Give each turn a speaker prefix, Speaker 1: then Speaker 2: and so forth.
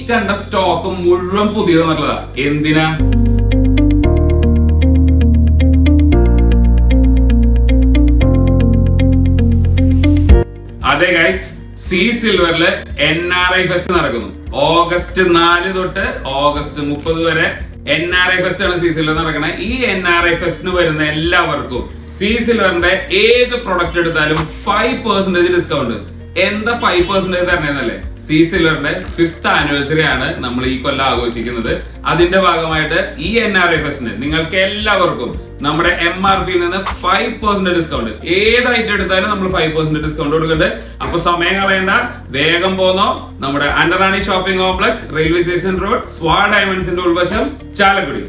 Speaker 1: കണ്ട സ്റ്റോക്ക് മുഴുവൻ പുതിയത് നല്ലതാ. എന്തിനാ? അതെ ഗൈസ്, സി സിൽവറില് NRI ഫെസ്റ്റ് നടക്കുന്നു. ഓഗസ്റ്റ് 4 തൊട്ട് ഓഗസ്റ്റ് 30 വരെ NRI ഫെസ്റ്റ് ആണ് സി സിൽവർ നടക്കുന്നത്. ഈ NRI ഫെസ്റ്റിന് വരുന്ന എല്ലാവർക്കും സി സിൽവറിന്റെ ഏത് പ്രൊഡക്റ്റ് എടുത്താലും 5% ഡിസ്കൗണ്ട്. എന്താ 5% തരണേന്നല്ലേ? സി സിൽവറിന്റെ 5th ആനിവേഴ്സറി ആണ് നമ്മൾ ഈ കൊല്ലം ആഘോഷിക്കുന്നത്. അതിന്റെ ഭാഗമായിട്ട് ഈ NRI ഫെസ്റ്റിന് നിങ്ങൾക്ക് എല്ലാവർക്കും നമ്മുടെ MRP നിന്ന് 5% ഡിസ്കൗണ്ട്. ഏത് ഐറ്റം എടുത്താലും നമ്മൾ 5% ഡിസ്കൗണ്ട് കൊടുക്കുന്നുണ്ട്. അപ്പൊ സമയം കളയണ്ട, വേഗം പോന്നോ. നമ്മുടെ അണ്ടറാണി shopping complex, railway station road, സ്വാ ഡയമണ്ട്സിന്റെ ഉൾവശം, ചാലക്കുടി.